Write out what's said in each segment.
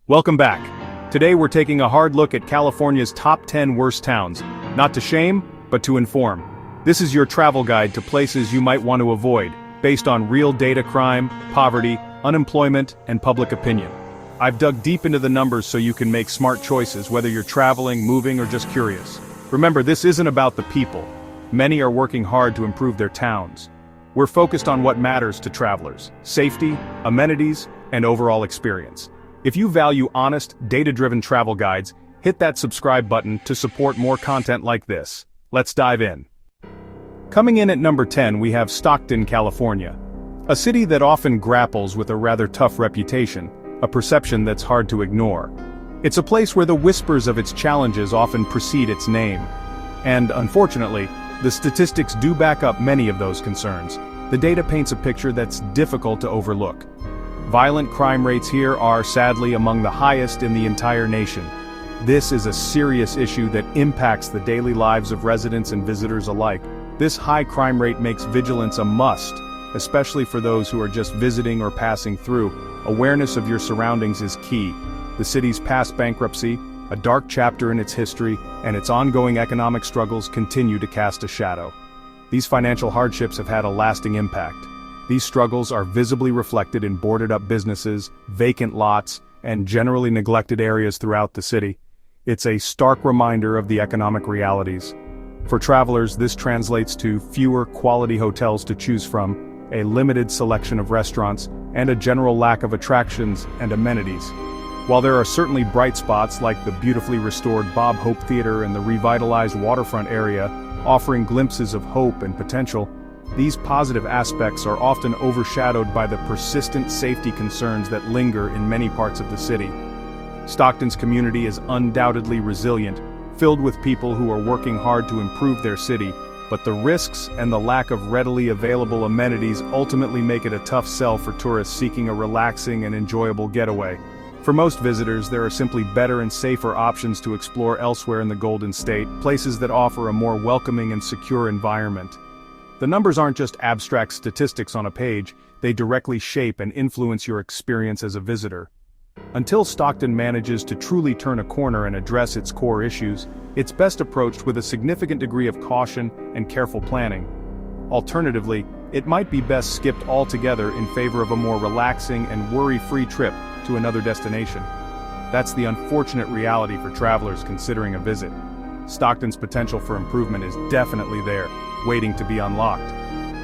Welcome back. Today we're taking a hard look at California's top 10 worst towns, not to shame, but to inform. This is your travel guide to places you might want to avoid, based on real data: crime, poverty, unemployment, and public opinion. I've dug deep into the numbers so you can make smart choices, whether you're traveling, moving, or just curious. Remember, this isn't about the people. Many are working hard to improve their towns. We're focused on what matters to travelers: safety, amenities, and overall experience. If you value honest, data-driven travel guides, hit that subscribe button to support more content like this. Let's dive in. Coming in at number 10, we have Stockton, California. A city that often grapples with a rather tough reputation, a perception that's hard to ignore. It's a place where the whispers of its challenges often precede its name. And, unfortunately, the statistics do back up many of those concerns. The data paints a picture that's difficult to overlook. Violent crime rates here are, sadly, among the highest in the entire nation. This is a serious issue that impacts the daily lives of residents and visitors alike. This high crime rate makes vigilance a must, especially for those who are just visiting or passing through. Awareness of your surroundings is key. The city's past bankruptcy, a dark chapter in its history, and its ongoing economic struggles continue to cast a shadow. These financial hardships have had a lasting impact. These struggles are visibly reflected in boarded-up businesses, vacant lots, and generally neglected areas throughout the city. It's a stark reminder of the economic realities. For travelers, this translates to fewer quality hotels to choose from, a limited selection of restaurants, and a general lack of attractions and amenities. While there are certainly bright spots like the beautifully restored Bob Hope Theater and the revitalized waterfront area, offering glimpses of hope and potential, these positive aspects are often overshadowed by the persistent safety concerns that linger in many parts of the city. Stockton's community is undoubtedly resilient, filled with people who are working hard to improve their city, but the risks and the lack of readily available amenities ultimately make it a tough sell for tourists seeking a relaxing and enjoyable getaway. For most visitors, there are simply better and safer options to explore elsewhere in the Golden State, places that offer a more welcoming and secure environment. The numbers aren't just abstract statistics on a page, they directly shape and influence your experience as a visitor. Until Stockton manages to truly turn a corner and address its core issues, it's best approached with a significant degree of caution and careful planning. Alternatively, it might be best skipped altogether in favor of a more relaxing and worry-free trip to another destination. That's the unfortunate reality for travelers considering a visit. Stockton's potential for improvement is definitely there, waiting to be unlocked.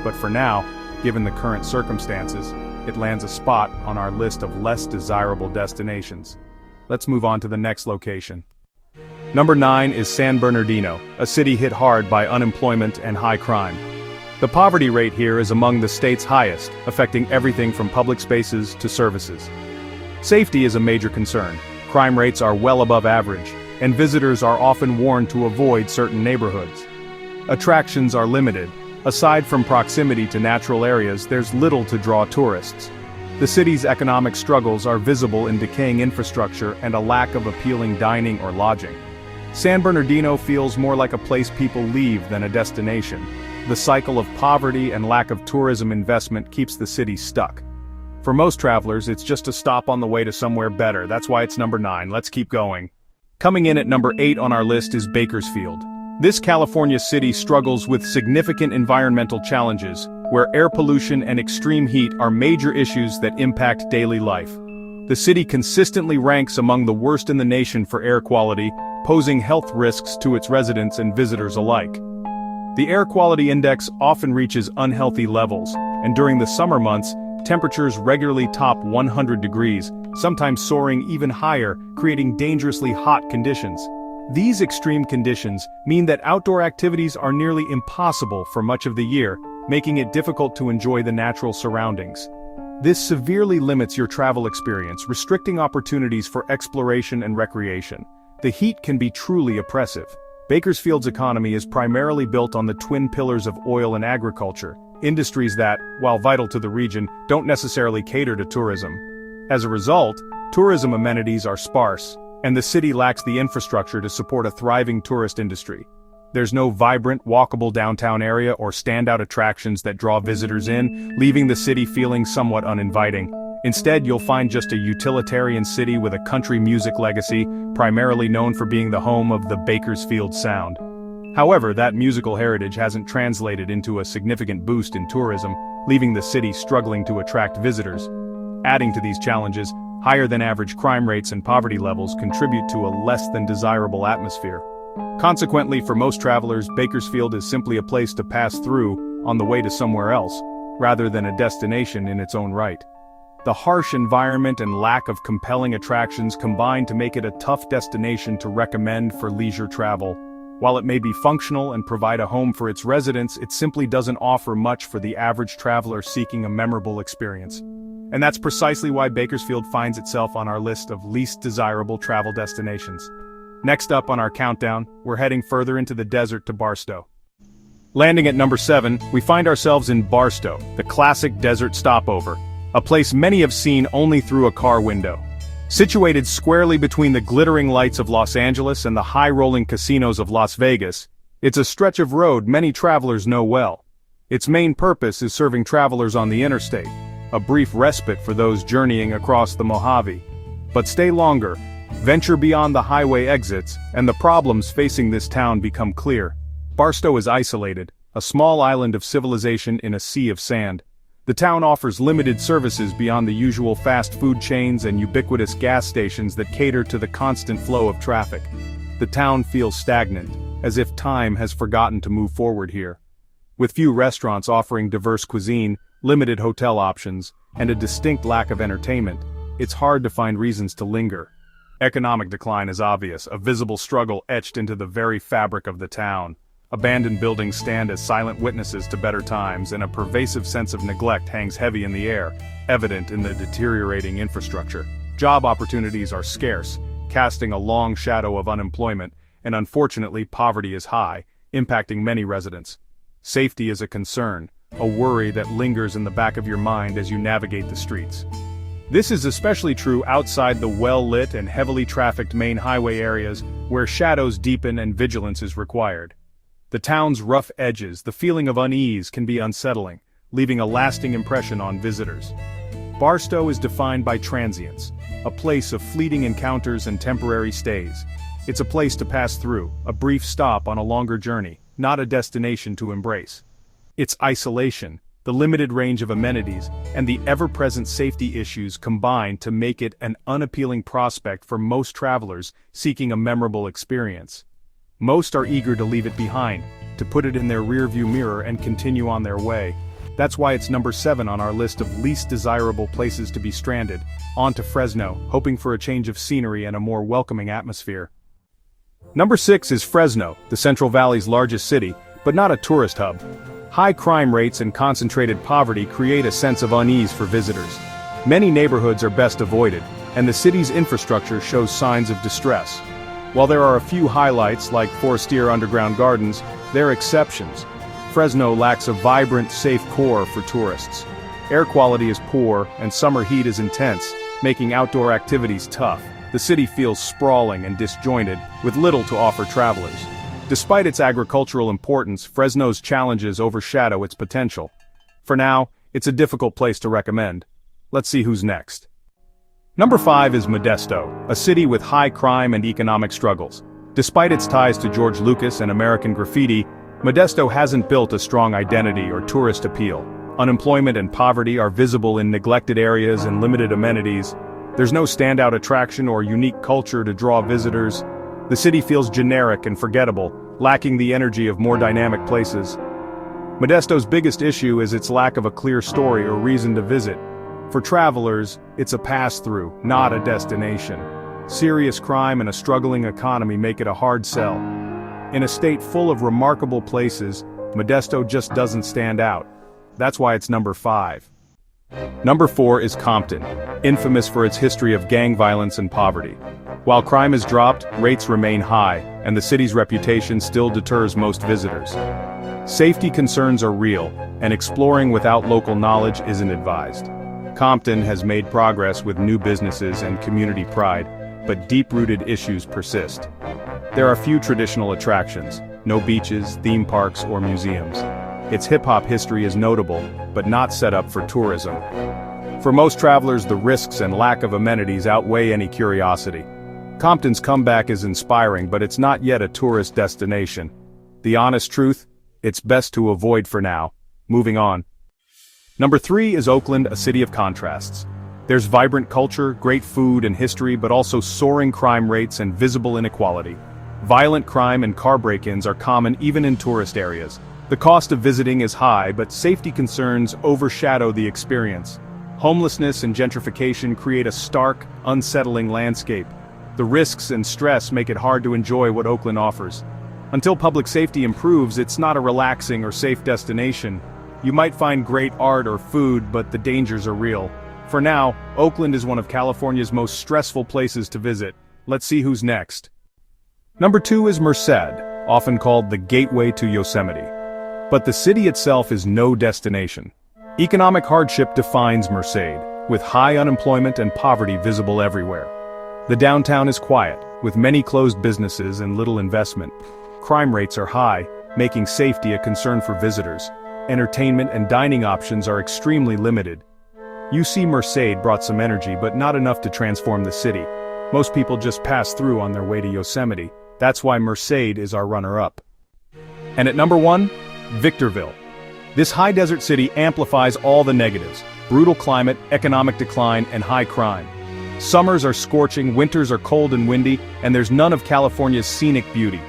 But for now, given the current circumstances, it lands a spot on our list of less desirable destinations. Let's move on to the next location. Number 9 is San Bernardino, a city hit hard by unemployment and high crime. The poverty rate here is among the state's highest, affecting everything from public spaces to services. Safety is a major concern. Crime rates are well above average, and visitors are often warned to avoid certain neighborhoods. Attractions are limited. Aside from proximity to natural areas, there's little to draw tourists. The city's economic struggles are visible in decaying infrastructure and a lack of appealing dining or lodging. San Bernardino feels more like a place people leave than a destination. The cycle of poverty and lack of tourism investment keeps the city stuck. For most travelers, it's just a stop on the way to somewhere better. That's why it's number 9. Let's keep going. Coming in at number 8 on our list is Bakersfield. This California city struggles with significant environmental challenges, where air pollution and extreme heat are major issues that impact daily life. The city consistently ranks among the worst in the nation for air quality, posing health risks to its residents and visitors alike. The air quality index often reaches unhealthy levels, and during the summer months, temperatures regularly top 100 degrees, sometimes soaring even higher, creating dangerously hot conditions. These extreme conditions mean that outdoor activities are nearly impossible for much of the year, making it difficult to enjoy the natural surroundings. This severely limits your travel experience, restricting opportunities for exploration and recreation. The heat can be truly oppressive. Bakersfield's economy is primarily built on the twin pillars of oil and agriculture, industries that, while vital to the region, don't necessarily cater to tourism. As a result, tourism amenities are sparse, and the city lacks the infrastructure to support a thriving tourist industry. There's no vibrant, walkable downtown area or standout attractions that draw visitors in, leaving the city feeling somewhat uninviting. Instead, you'll find just a utilitarian city with a country music legacy, primarily known for being the home of the Bakersfield Sound. However, that musical heritage hasn't translated into a significant boost in tourism, leaving the city struggling to attract visitors. Adding to these challenges, higher-than-average crime rates and poverty levels contribute to a less-than-desirable atmosphere. Consequently, for most travelers, Bakersfield is simply a place to pass through on the way to somewhere else, rather than a destination in its own right. The harsh environment and lack of compelling attractions combine to make it a tough destination to recommend for leisure travel. While it may be functional and provide a home for its residents, it simply doesn't offer much for the average traveler seeking a memorable experience. And that's precisely why Bakersfield finds itself on our list of least desirable travel destinations. Next up on our countdown, we're heading further into the desert to Barstow. Landing at number 7, we find ourselves in Barstow, the classic desert stopover, a place many have seen only through a car window. Situated squarely between the glittering lights of Los Angeles and the high-rolling casinos of Las Vegas, it's a stretch of road many travelers know well. Its main purpose is serving travelers on the interstate, a brief respite for those journeying across the Mojave. But stay longer, venture beyond the highway exits, and the problems facing this town become clear. Barstow is isolated, a small island of civilization in a sea of sand. The town offers limited services beyond the usual fast food chains and ubiquitous gas stations that cater to the constant flow of traffic. The town feels stagnant, as if time has forgotten to move forward here. With few restaurants offering diverse cuisine, limited hotel options, and a distinct lack of entertainment, it's hard to find reasons to linger. Economic decline is obvious, a visible struggle etched into the very fabric of the town. Abandoned buildings stand as silent witnesses to better times, and a pervasive sense of neglect hangs heavy in the air, evident in the deteriorating infrastructure. Job opportunities are scarce, casting a long shadow of unemployment, and unfortunately poverty is high, impacting many residents. Safety is a concern, a worry that lingers in the back of your mind as you navigate the streets. This is especially true outside the well-lit and heavily trafficked main highway areas, where shadows deepen and vigilance is required. The town's rough edges, the feeling of unease, can be unsettling, leaving a lasting impression on visitors. Barstow is defined by transience, a place of fleeting encounters and temporary stays. It's a place to pass through, a brief stop on a longer journey, not a destination to embrace. Its isolation, the limited range of amenities, and the ever-present safety issues combine to make it an unappealing prospect for most travelers seeking a memorable experience. Most are eager to leave it behind, to put it in their rearview mirror and continue on their way. That's why it's number 7 on our list of least desirable places to be stranded. On to Fresno, hoping for a change of scenery and a more welcoming atmosphere. Number 6 is Fresno, the Central Valley's largest city, but not a tourist hub. High crime rates and concentrated poverty create a sense of unease for visitors. Many neighborhoods are best avoided, and the city's infrastructure shows signs of distress. While there are a few highlights like Forestier Underground Gardens, they're exceptions. Fresno lacks a vibrant, safe core for tourists. Air quality is poor, and summer heat is intense, making outdoor activities tough. The city feels sprawling and disjointed, with little to offer travelers. Despite its agricultural importance, Fresno's challenges overshadow its potential. For now, it's a difficult place to recommend. Let's see who's next. Number 5 is Modesto, a city with high crime and economic struggles. Despite its ties to George Lucas and American graffiti, Modesto hasn't built a strong identity or tourist appeal. Unemployment and poverty are visible in neglected areas and limited amenities. There's no standout attraction or unique culture to draw visitors. The city feels generic and forgettable, lacking the energy of more dynamic places. Modesto's biggest issue is its lack of a clear story or reason to visit. For travelers, it's a pass-through, not a destination. Serious crime and a struggling economy make it a hard sell. In a state full of remarkable places, Modesto just doesn't stand out. That's why it's number 5. Number 4 is Compton, infamous for its history of gang violence and poverty. While crime has dropped, rates remain high, and the city's reputation still deters most visitors. Safety concerns are real, and exploring without local knowledge isn't advised. Compton has made progress with new businesses and community pride, but deep-rooted issues persist. There are few traditional attractions, no beaches, theme parks, or museums. Its hip-hop history is notable, but not set up for tourism. For most travelers, the risks and lack of amenities outweigh any curiosity. Compton's comeback is inspiring, but it's not yet a tourist destination. The honest truth? It's best to avoid for now. Moving on. Number 3 is Oakland, a city of contrasts. There's vibrant culture, great food and history, but also soaring crime rates and visible inequality. Violent crime and car break-ins are common even in tourist areas. The cost of visiting is high, but safety concerns overshadow the experience. Homelessness and gentrification create a stark, unsettling landscape. The risks and stress make it hard to enjoy what Oakland offers. Until public safety improves, it's not a relaxing or safe destination. You might find great art or food, but the dangers are real. For now, Oakland is one of California's most stressful places to visit. Let's see who's next. Number 2 is Merced, often called the gateway to Yosemite. But the city itself is no destination. Economic hardship defines Merced, with high unemployment and poverty visible everywhere. The downtown is quiet, with many closed businesses and little investment. Crime rates are high, making safety a concern for visitors. Entertainment and dining options are extremely limited. UC Merced brought some energy, but not enough to transform the city. Most people just pass through on their way to Yosemite. That's why Merced is our runner-up. And at number 1, Victorville. This high desert city amplifies all the negatives: brutal climate, economic decline, and high crime. Summers are scorching, winters are cold and windy, and there's none of California's scenic beauty.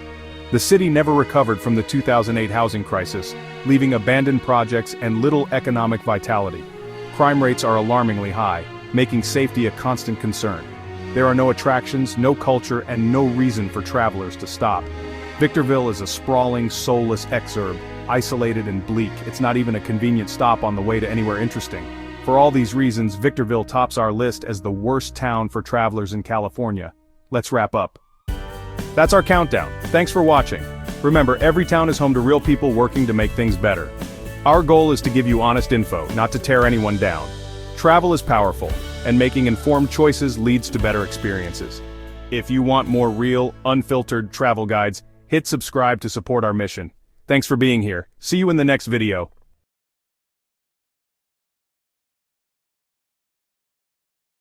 The city never recovered from the 2008 housing crisis, leaving abandoned projects and little economic vitality. Crime rates are alarmingly high, making safety a constant concern. There are no attractions, no culture, and no reason for travelers to stop. Victorville is a sprawling, soulless exurb, isolated and bleak. It's not even a convenient stop on the way to anywhere interesting. For all these reasons, Victorville tops our list as the worst town for travelers in California. Let's wrap up. That's our countdown. Thanks for watching. Remember, every town is home to real people working to make things better. Our goal is to give you honest info, not to tear anyone down. Travel is powerful, and making informed choices leads to better experiences. If you want more real, unfiltered travel guides, hit subscribe to support our mission. Thanks for being here. See you in the next video.